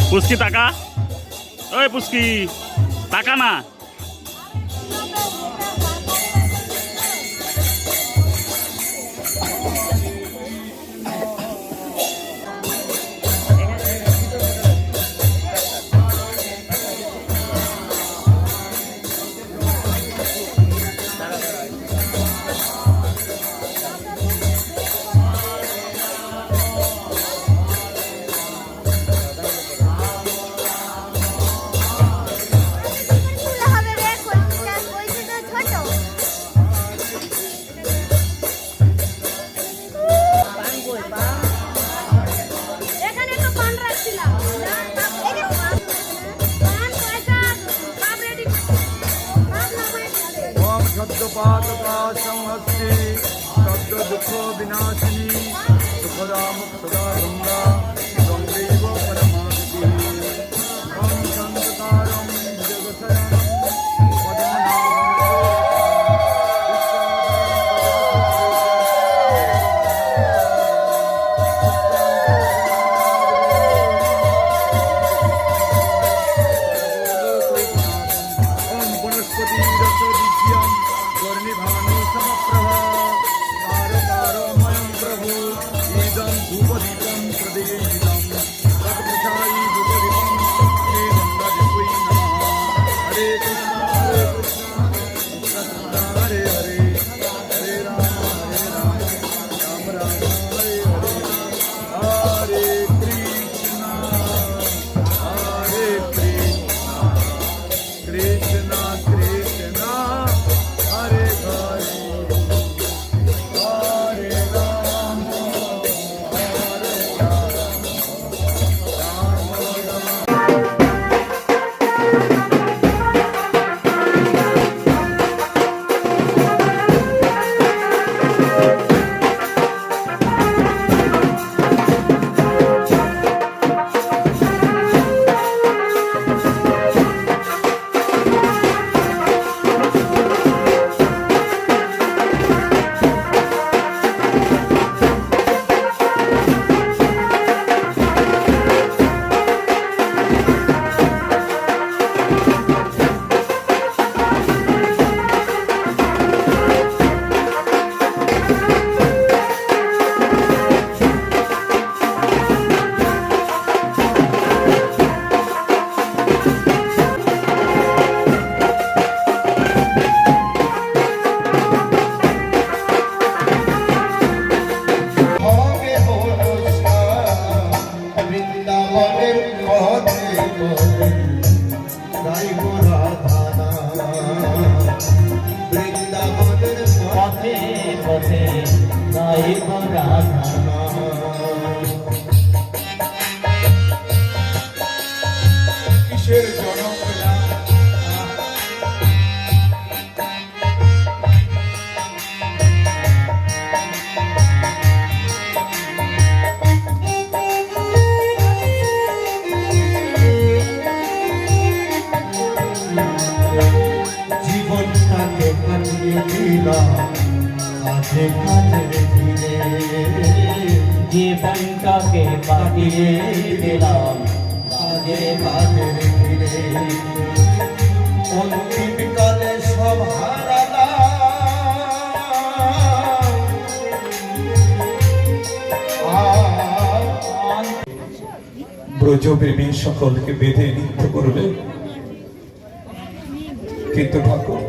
পুচকি টাকা, ওই পুচকি টাকা না। शब्दपादपाशंहस्ति शब्द दुख विनाशिनी सुखदा मुक्तदा गंगा गंगैव परमागति ओम संतकारं जगशरणं জীবনটাকে কাটিয়ে দিলাম কাজে কাজের ফিরে অন্তিম কালে সব হারালাম। ব্রজপ্রেমী সকলকে বেঁধে নৃত্য করবে, কিন্তু ঠাকুর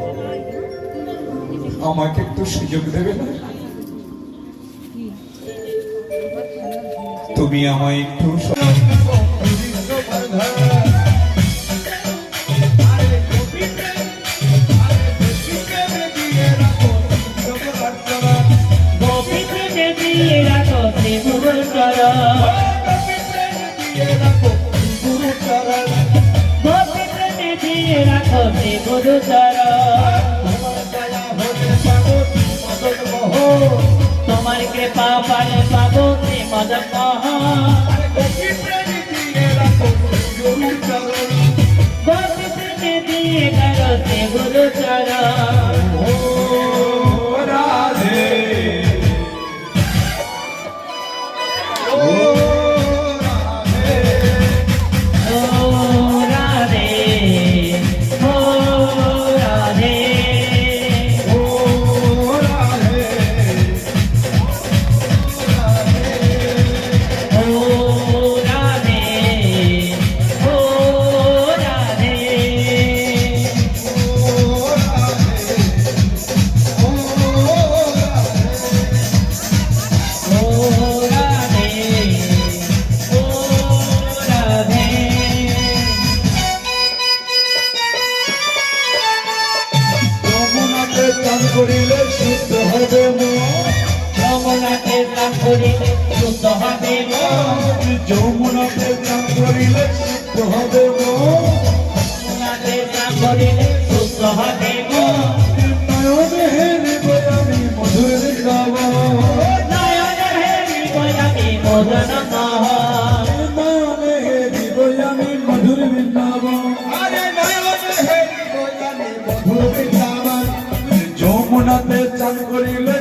আমাকে একটু সুযোগ দেবে না? তুমি আমায় একটু তোমার কৃপা পালে পাবো মদন দিয়ে করো সে গুরু চরণ রাধে ও করিলে শুদ্ধ হবে মন যমুনাতে চান করিলে শুদ্ধ হবে মন যমুনাতে স্নান করিলে শুদ্ধ হবে মন নয়নে হৃদয় আমি মধুর বৃন্দাবন নয়নে হৃদয় আমি মদন মোহন নয়নে হৃদয় আমি মধুর বৃন্দাবন আরে নয়নে হৃদয় আমি মধুর বৃন্দাবন যমুনাতে চান করিলে